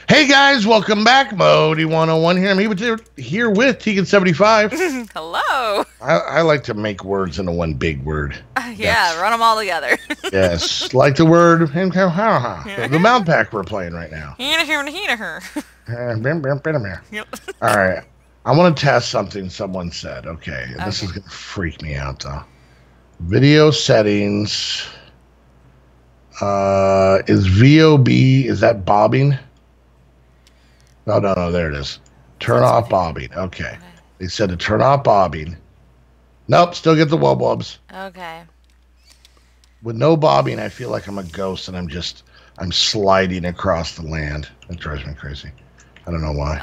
Hey guys, welcome back. Modii 101 here. I'm here with Tegan75. Hello. I like to make words into one big word. Yeah, That's run them all together. yes, like the word the mount pack we're playing right now. All Yep. right, I want to test something someone said. Okay, this Okay. is gonna freak me out though. Video settings. Is VOB is that bobbing? Oh no, there it is. Turn That's off okay. bobbing. Okay. Okay. They said to turn off bobbing. Nope, still get the wubs. Okay. With no bobbing, I feel like I'm a ghost and I'm sliding across the land. It drives me crazy. I don't know why.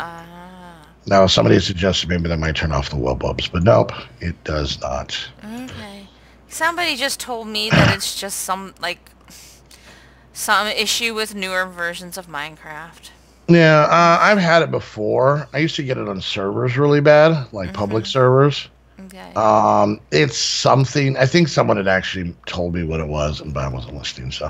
Now somebody suggested maybe that might turn off the wubs, but nope, it does not. Okay. Somebody just told me that it's just some issue with newer versions of Minecraft. Yeah, I've had it before. I used to get it on servers really bad, like public servers. Okay. It's something. I think someone had actually told me what it was, but I wasn't listening. So,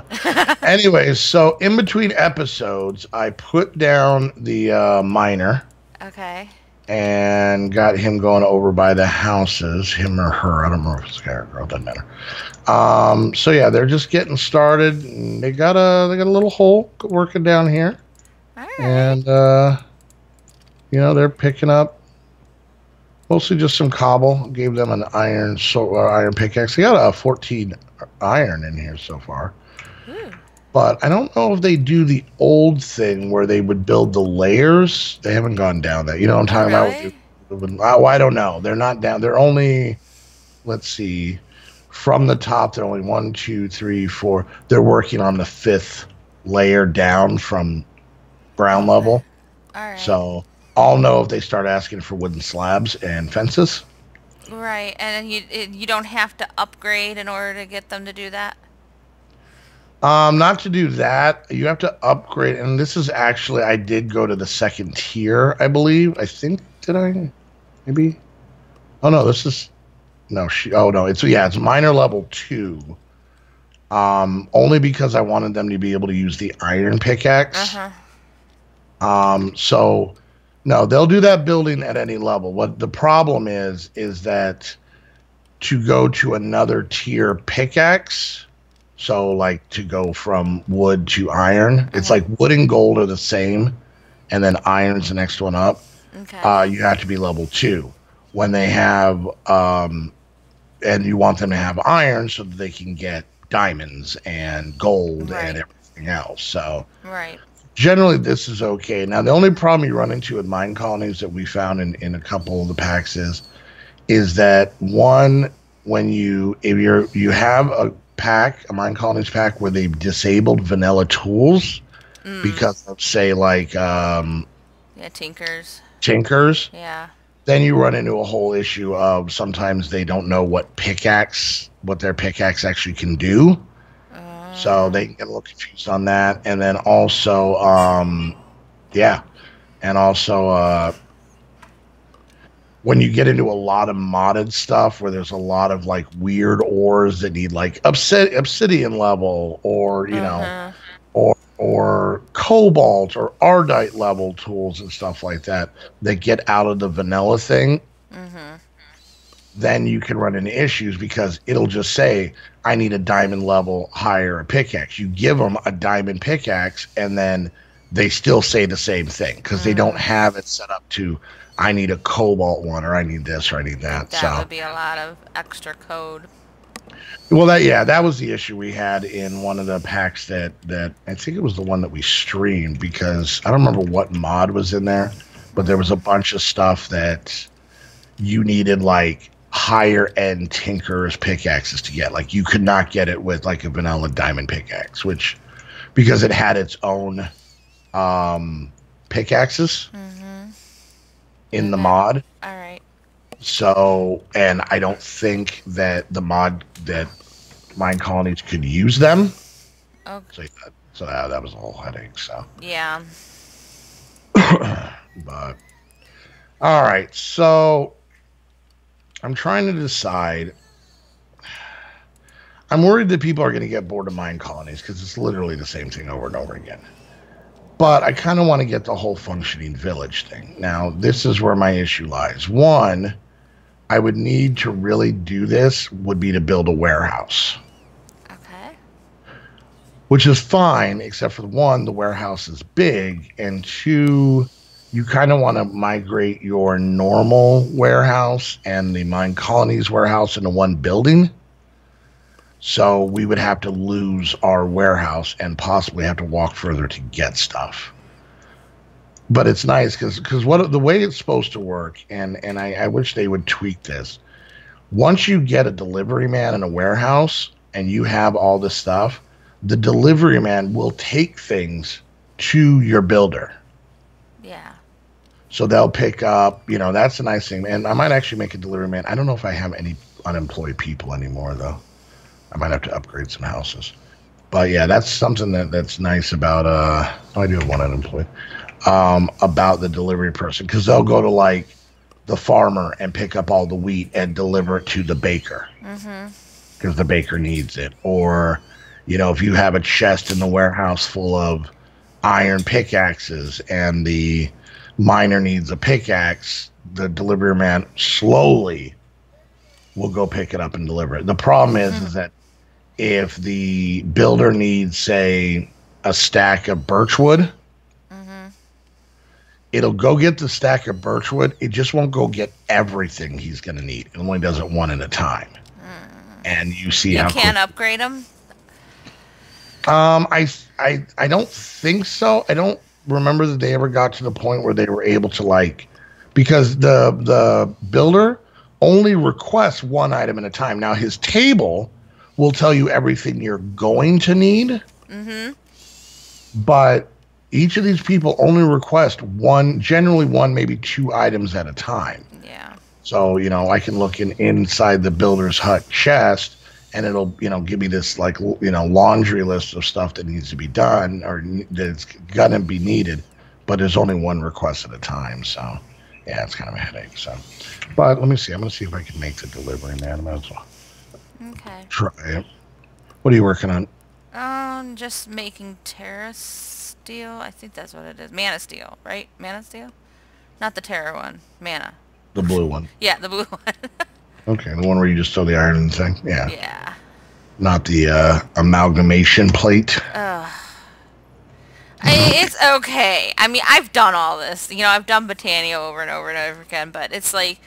anyways, so in between episodes, I put down the miner Okay. and got him going over by the houses. Him or her, I don't know if it's a guy or a girl. Doesn't matter. So yeah, they're just getting started. And they got a little hole working down here, All right. and they're picking up. Mostly just some cobble. Gave them an iron pickaxe. They got a 14 iron in here so far. Ooh. But I don't know if they do the old thing where they would build the layers. They haven't gone down that. You know what I'm Oh, talking really? about? I don't know. They're not down. They're only, let's see, from the top, they're only one, two, three, four. They're working on the fifth layer down from ground Okay. level. All right. So I'll know if they start asking for wooden slabs and fences. Right. And you don't have to upgrade in order to get them to do that. Not to do that, you have to upgrade, and this is actually I did go to the second tier, I believe. I think did I? Maybe. Oh no, this is no. Oh no, it's minor level 2. Only because I wanted them to be able to use the iron Uh pickaxe. huh. So no, they'll do that building at any level. What the problem is that to go to another tier pickaxe. So, like to go from wood to iron, it's like wood and gold are the same, and then iron's the next one up. Okay. You have to be level 2 when they have, and you want them to have iron so that they can get diamonds and gold and Right. everything else. So, Right. generally, this is okay. Now, the only problem you run into with mine colonies that we found in a couple of the packs is that one, when you have a mine colonies pack where they've disabled vanilla tools because of say like Yeah, tinkers. tinkers, Yeah. then you run into a whole issue of sometimes they don't know what their pickaxe actually can do. So they get a little confused on that. And then also yeah. And also when you get into a lot of modded stuff where there's a lot of like weird ores that need like obsidian level or Uh-huh. or cobalt or ardite level tools and stuff like that get out of the vanilla thing, then you can run into issues because it'll just say I need a diamond level higher pickaxe. You give them a diamond pickaxe and then they still say the same thing because they don't have it set up to I need a cobalt one or I need this or I need that. That So would be a lot of extra code. well that was the issue we had in one of the packs that I think it was the one that we streamed because I don't remember what mod was in there, but there was a bunch of stuff that you needed like higher end tinker's pickaxes to get. Like you could not get it with like a vanilla diamond pickaxe, which because it had its own pickaxes in the Okay. mod. All right. So, and I don't think that the mod that mine colonies could use them. Okay. So that was a whole headache. So, Yeah. but all right. So I'm trying to decide. I'm worried that people are going to get bored of mine colonies because it's literally the same thing over and over again. But I kind of want to get the whole functioning village thing. Now, this is where my issue lies. One, I would need to really do this would be to build a warehouse, Okay. which is fine, except for one, the warehouse is big, and two, you kind of want to migrate your normal warehouse and the mine colonies warehouse into one building. So we would have to lose our warehouse and possibly have to walk further to get stuff. But it's nice because what the way it's supposed to work, and I wish they would tweak this. Once you get a delivery man in a warehouse and you have all this stuff, the delivery man will take things to your builder. Yeah. So they'll pick up, that's a nice thing. And I might actually make a delivery man. I don't know if I have any unemployed people anymore, though. I might have to upgrade some houses. But yeah, that's something that's nice about, I do have one unemployed, about the delivery person. Because they'll go to, like, the farmer and pick up all the wheat and deliver it to the baker. Because the baker needs it. Or, if you have a chest in the warehouse full of iron pickaxes and the miner needs a pickaxe, the delivery man slowly will go pick it up and deliver it. The problem is that if the builder needs, say, a stack of birchwood, it'll go get the stack of birchwood. It just won't go get everything he's going to need. It only does it one at a time. And you see how you can't upgrade them. I don't think so. I don't remember that they ever got to the point where they were able to, like, because the builder only requests one item at a time. Now his table will tell you everything you're going to need. But each of these people only request generally one, maybe two items at a time. Yeah. So, I can look inside the builder's hut chest and it'll, give me this, like, laundry list of stuff that needs to be done or that's gonna be needed, but there's only one request at a time. So, yeah, it's kind of a headache. So, but let me see. I'm gonna see if I can make the delivery, man. I might as well try it. What are you working on? Just making Terra Steel. I think that's what it is. Mana Steel, right? Mana Steel? Not the Terra one. Mana. The blue one. Yeah, the blue one. Okay, the one where you just throw the iron thing? Yeah. Yeah. Not the amalgamation plate. It's okay. I mean, I've done all this. I've done Botania over and over and over again, but it's like,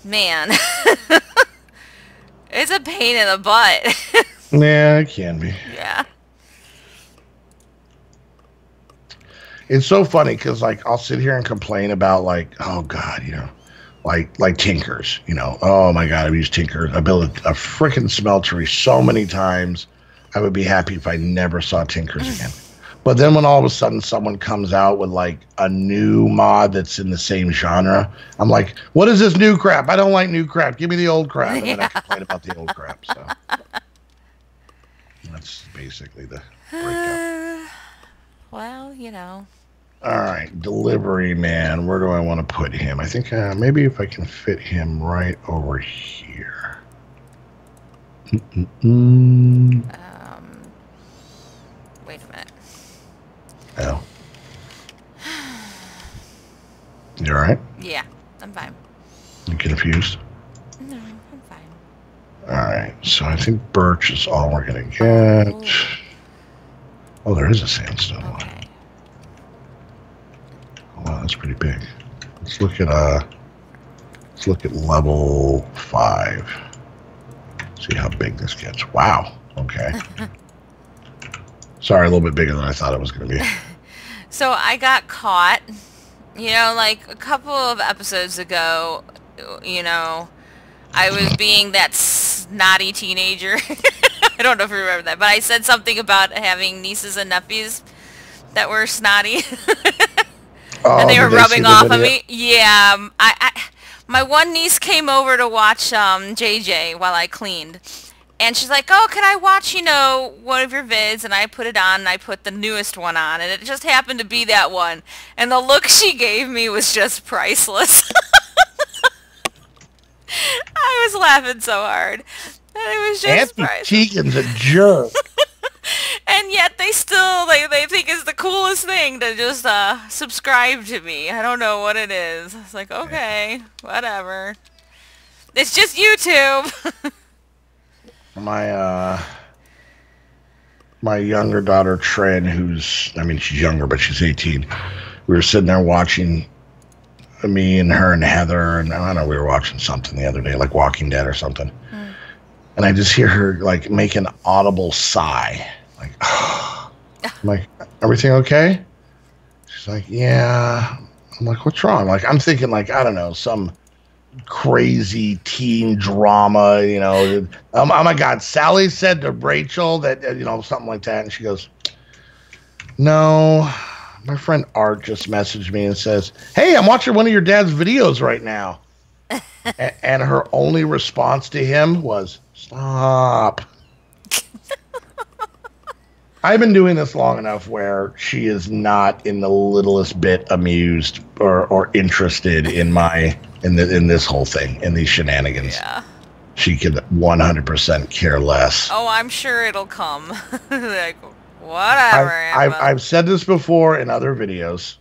man. It's a pain in the butt. Yeah, it can be. Yeah. It's so funny because, like, I'll sit here and complain about, like, oh God, like Tinkers, oh my God, I've used Tinkers. I built a freaking smeltery so many times. I would be happy if I never saw Tinkers again. But then when all of a sudden someone comes out with, like, a new mod that's in the same genre, I'm like, what is this new crap? I don't like new crap. Give me the old crap. And then I complain about the old crap. So that's basically the breakup. Well, All right, delivery man. Where do I want to put him? I think maybe if I can fit him right over here. Wait a minute. Oh. You all right? Yeah, I'm fine. You confused? No, I'm fine. All right, so I think birch is all we're gonna get. Oh, there is a sandstone one. Okay. Wow, that's pretty big. Let's look at level 5. See how big this gets. Wow. Okay. Sorry, a little bit bigger than I thought it was going to be. So I got caught, like a couple of episodes ago, I was being that snotty teenager. I don't know if you remember that, but I said something about having nieces and nephews that were snotty. Oh, and they were rubbing off on me. Yeah, my one niece came over to watch JJ while I cleaned. And she's like, oh, can I watch, one of your vids? And I put it on, and I put the newest one on. And it just happened to be that one. And the look she gave me was just priceless. I was laughing so hard. And it was just Auntie Tegan's a jerk. And And yet they still, they think it's the coolest thing to just subscribe to me. I don't know what it is. It's like, okay, whatever. It's just YouTube. My younger daughter Trin, she's younger, but she's 18. We were sitting there watching, me and her and Heather, and I don't know, we were watching something the other day, like Walking Dead or something. And I just hear her like make an audible sigh, like, I'm like, everything okay? She's like, yeah. I'm like, what's wrong? Like, I'm thinking like, I don't know, some crazy teen drama, oh my God, Sally said to Rachel that, something like that. And she goes, no, my friend Art just messaged me and says, hey, I'm watching one of your dad's videos right now. And her only response to him was, stop. I've been doing this long enough where she is not in the littlest bit amused or interested in in this whole thing, in these shenanigans. Yeah. She could 100% care less. Oh, I'm sure it'll come. Like, whatever. I've said this before in other videos,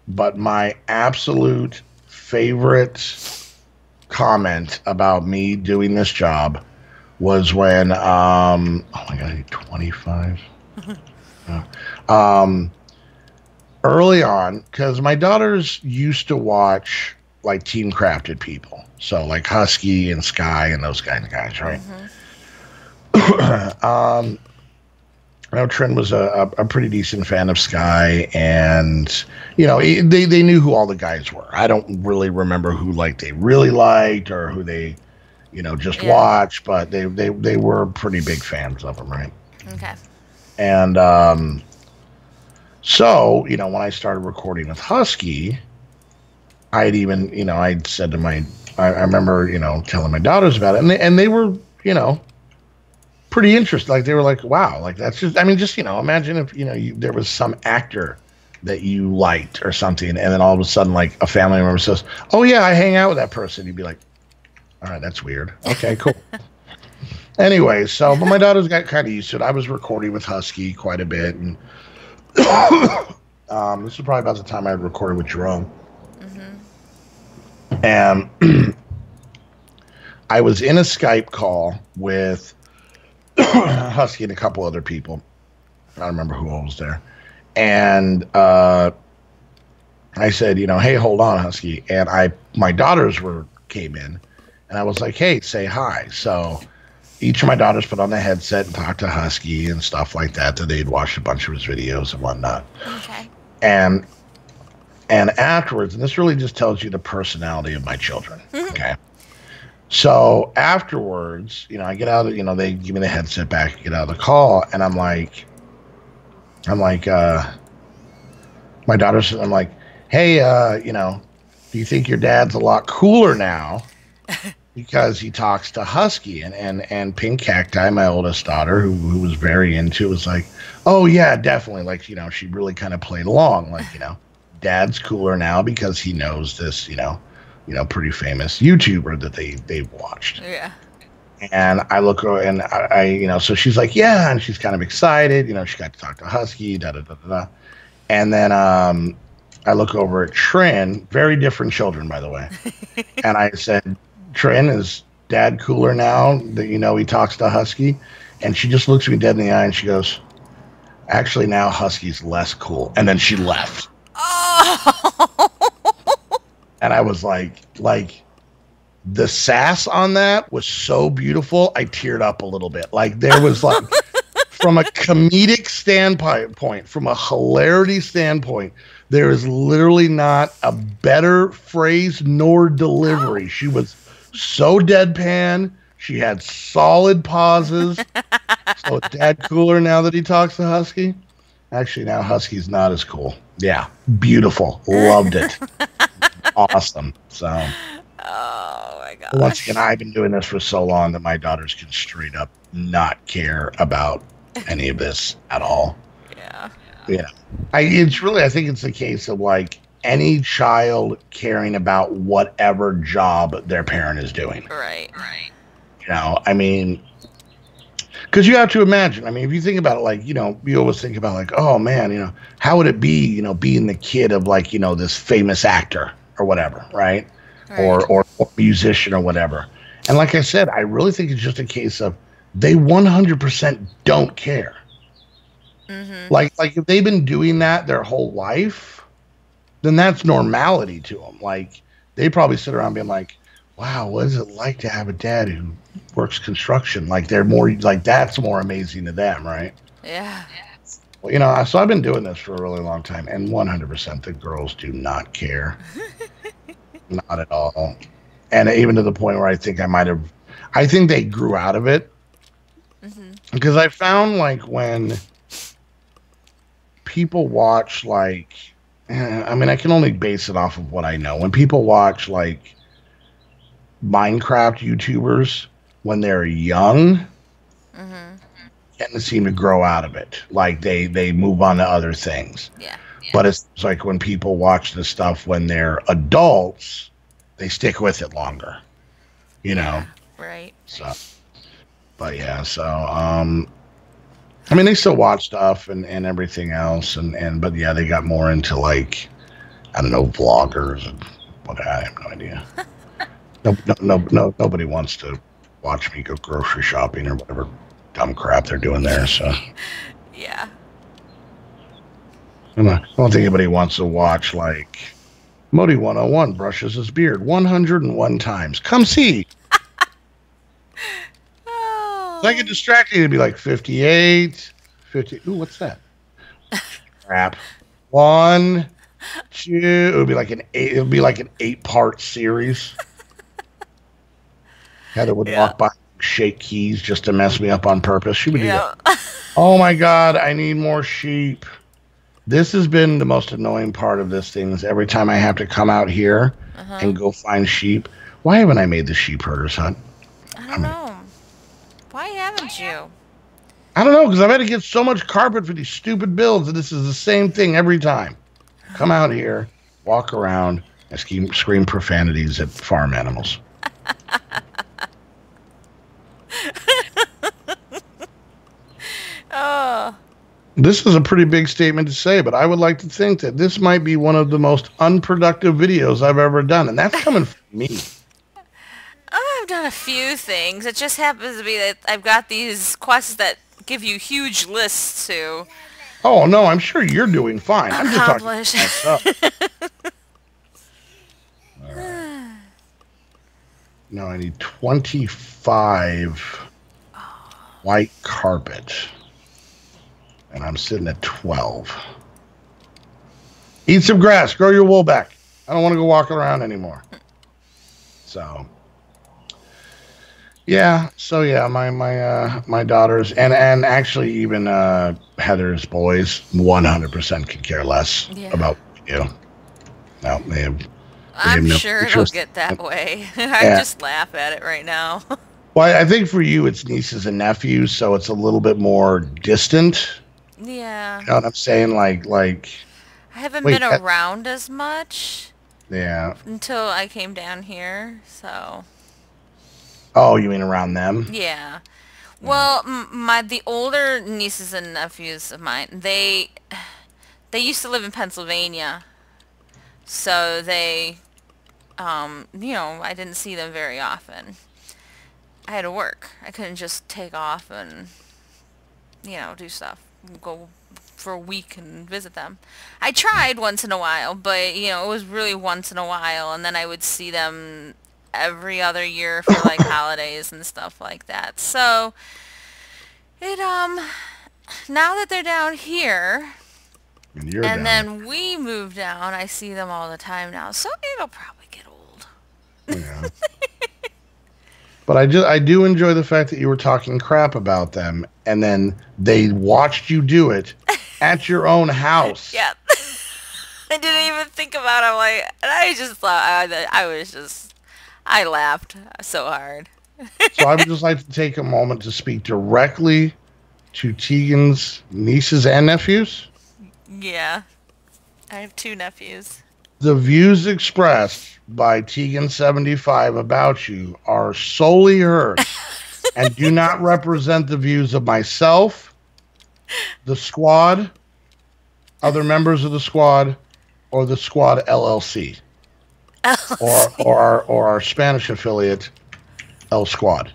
but my absolute favorite comment about me doing this job was when, oh my God, 25. Early on, because my daughters used to watch like team crafted people, so like Husky and Sky and those kind of guys, right? I know Trin was a pretty decent fan of Sky, and they knew who all the guys were. I don't really remember who they really liked or who they just watched, but they were pretty big fans of them, right? Okay. And so when I started recording with Husky, I'd even I'd said to I remember telling my daughters about it, and they were pretty interested. Like, they were like, wow, like, that's just imagine if there was some actor that you liked or something, and then all of a sudden, like, a family member says, oh yeah, I hang out with that person. You'd be like, all right, that's weird. Okay, cool. Anyway, so, but my daughters got kind of used to it. I was recording with Husky quite a bit, and this is probably about the time I had recorded with Jerome. And I was in a Skype call with Husky and a couple other people. I don't remember who all was there. And I said, hey, hold on, Husky. And my daughters came in, and I was like, hey, say hi. So each of my daughters put on the headset and talked to Husky and stuff like that they'd watched a bunch of his videos and whatnot. Okay. And afterwards, and this really just tells you the personality of my children. Okay. So afterwards, I get out of, they give me the headset back, get out of the call, and I'm like, my daughter's, I'm like, hey, do you think your dad's a lot cooler now because he talks to Husky? And Pink Cacti, my oldest daughter, who was very into it, was like, oh yeah, definitely. Like, she really kind of played along, like, dad's cooler now because he knows this, pretty famous YouTuber that they've watched. Yeah. And I look over and I so she's like, yeah, and she's kind of excited, she got to talk to Husky, da da da da da. And then I look over at Trin, very different children, by the way. And I said, Trin, is dad cooler now that he talks to Husky? And she just looks me dead in the eye and she goes, actually now Husky's less cool. And then she left. Oh. And I was like, the sass on that was so beautiful, I teared up a little bit. Like, there was like, from a comedic standpoint, from a hilarity standpoint, there is literally not a better phrase nor delivery. She was so deadpan. She had solid pauses. So dad cooler now that he talks to Husky? Actually, now Husky's not as cool. Yeah, beautiful. Loved it. Awesome. So, oh my god. Once again, I've been doing this for so long that my daughters can straight up not care about any of this at all. Yeah. Yeah. I think it's a case of like any child caring about whatever job their parent is doing. Right. I mean, Because you have to imagine. I mean, if you think about it, like, you always think about like, oh man, how would it be, being the kid of like, this famous actor or whatever, right? Right. Or musician or whatever. And like I said, I really think it's just a case of they 100% don't care. Mm-hmm. Like if they've been doing that their whole life, then that's normality to them. Like they probably sit around being like, wow, what is it like to have a dad who works construction? Like they're more like that's more amazing to them, right? Yeah. Well, so I've been doing this for a really long time, and 100% the girls do not care, not at all. And even to the point where I think they grew out of it Mm-hmm. because I found like when people watch like, I mean, I can only base it off of what I know. When people watch like Minecraft YouTubers when they're young, Mm-hmm. tend to seem to grow out of it. Like they move on to other things. Yeah. But it's like when people watch the stuff when they're adults, they stick with it longer. You know. Right. So, but yeah. So I mean, they still watch stuff and everything else, but yeah, they got more into like I don't know vloggers and what I have no idea. No, nobody wants to watch me go grocery shopping or whatever dumb crap they're doing there. So Yeah. I don't think anybody wants to watch like Modii 101 brushes his beard 101 times. Come see. Oh. If I get distracted, it'd be like 58, 50. Ooh, what's that? Crap. 1, 2. It would be like an 8. It would be like an 8-part series. Heather would walk by, shake keys just to mess me up on purpose. She would do that. Oh my God, I need more sheep. This has been the most annoying part of this thing is every time I have to come out here and go find sheep. Why haven't I made the sheep herders hut? I don't know. Why haven't you? I don't know, because I've had to get so much carpet for these stupid builds, and this is the same thing every time. Come out here, walk around, and scream profanities at farm animals. Oh. This is a pretty big statement to say, but I would like to think that this might be one of the most unproductive videos I've ever done, and that's coming from me. I've done a few things. It just happens to be that I've got these quests that give you huge lists to Oh, no, I'm sure you're doing fine. I'm just talking accomplish. about myself. Right. No, I need 25 white carpet. And I'm sitting at 12. Eat some grass. Grow your wool back. I don't want to go walking around anymore. So, yeah. So yeah, my daughters and actually even Heather's boys 100% could care less about what we do. No, they have. I'm sure it'll get that way. I just laugh at it right now. Well, I think for you it's nieces and nephews, so it's a little bit more distant. Yeah. You know what I'm saying? Like I haven't been around as much. Yeah. Until I came down here, so. Oh, you mean around them? Yeah. Well, the older nieces and nephews of mine, they used to live in Pennsylvania, so they, I didn't see them very often. I had to work. I couldn't just take off and, do stuff. Go for a week and visit them. I tried once in a while, but, it was really once in a while, and then I would see them every other year for, like, holidays and stuff like that. So, now that they're down here, and then we moved down, I see them all the time now, so it'll probably get old. Yeah. But I do enjoy the fact that you were talking crap about them, and then they watched you do it at your own house. Yeah. I didn't even think about it. And I just thought, I laughed so hard. So I would just like to take a moment to speak directly to Tegan's nieces and nephews. Yeah. I have 2 nephews. The views expressed by Tegan75 about you are solely hers and do not represent the views of myself, the squad, other members of the squad, or the squad LLC, or our Spanish affiliate, El Squad.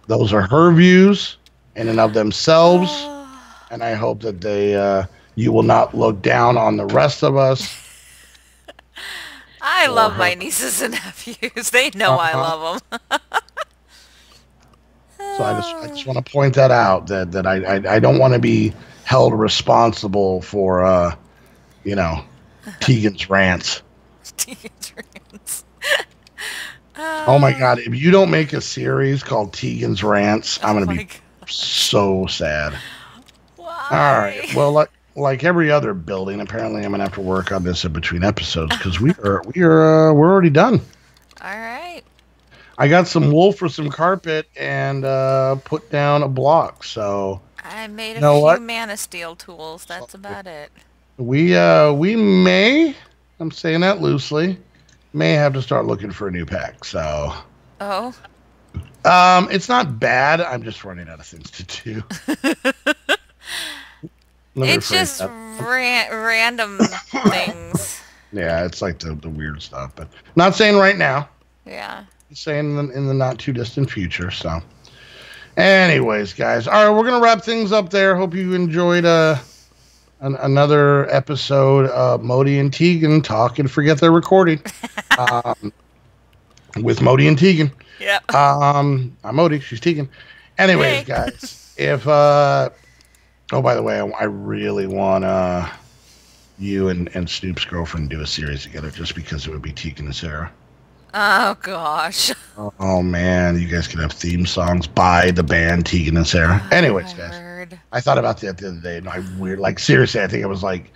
Those are her views in and of themselves, and I hope that you will not look down on the rest of us. I love my nieces and nephews. They know I love them. So I just want to point that out, that I don't want to be held responsible for Tegan's rants. Tegan's rants. Oh my God! If you don't make a series called Tegan's Rants, I'm gonna be so sad. Why? All right. Well, like every other building, apparently I'm gonna have to work on this in between episodes because we're already done. All right. I got some wool for some carpet and put down a block. So I made a few mana steel tools. That's about it. We may, I'm saying that loosely, may have to start looking for a new pack. So it's not bad. I'm just running out of things to do. It's just random things. Yeah, it's like the weird stuff, but not saying right now. Yeah. Saying in the not too distant future. So anyways, guys, all right, we're gonna wrap things up there. Hope you enjoyed another episode of Modii and Tegan talk and forget they're recording with Modii and Tegan. Yeah. I'm Modii, she's Tegan. Anyways, guys, if by the way, I really want you and Snoop's girlfriend to do a series together just because it would be Tegan and Sarah. Oh gosh. Oh man, you guys could have theme songs by the band Tegan and Sarah. Anyways, guys, I thought about that the other day, and seriously, I think it was like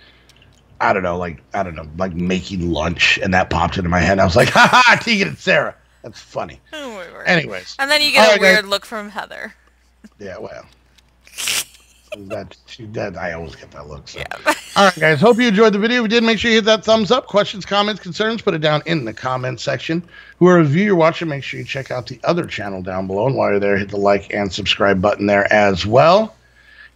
making lunch, and that popped into my head. And I was like, ha ha, Tegan and Sarah. That's funny. Oh, my word. Anyways, and then you get a weird look from Heather. Yeah, well. I always get that look. So. Yeah. All right, guys. Hope you enjoyed the video. If you did, make sure you hit that thumbs up. Questions, comments, concerns, put it down in the comments section. Whoever view you're watching, make sure you check out the other channel down below. And while you're there, hit the like and subscribe button there as well.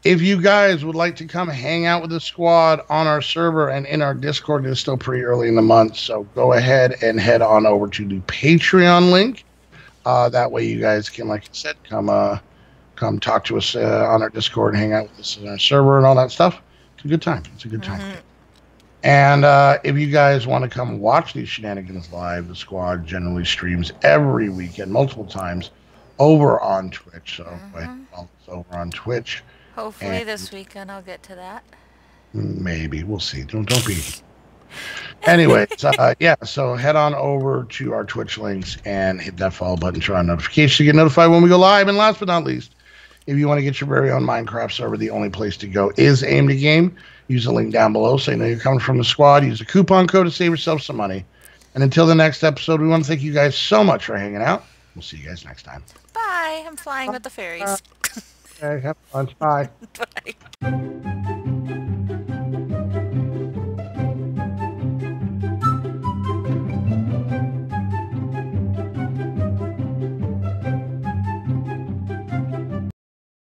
If you guys would like to come hang out with the squad on our server and in our Discord, it's still pretty early in the month. So go ahead and head on over to the Patreon link. That way you guys can, like I said, come talk to us on our Discord and hang out with us on our server and all that stuff. It's a good time. It's a good time. And if you guys want to come watch these shenanigans live, the squad generally streams every weekend, multiple times, over on Twitch. So it's over on Twitch. Hopefully this weekend I'll get to that. Maybe. We'll see. Don't be. Anyways, yeah, so head on over to our Twitch links and hit that follow button, turn on notifications to get notified when we go live. And last but not least, if you want to get your very own Minecraft server, the only place to go is Aim to Game. Use the link down below so you know you're coming from the squad. Use a coupon code to save yourself some money. And until the next episode, we want to thank you guys so much for hanging out. We'll see you guys next time. Bye. I'm flying with the fairies. Okay, have fun. Bye. Bye.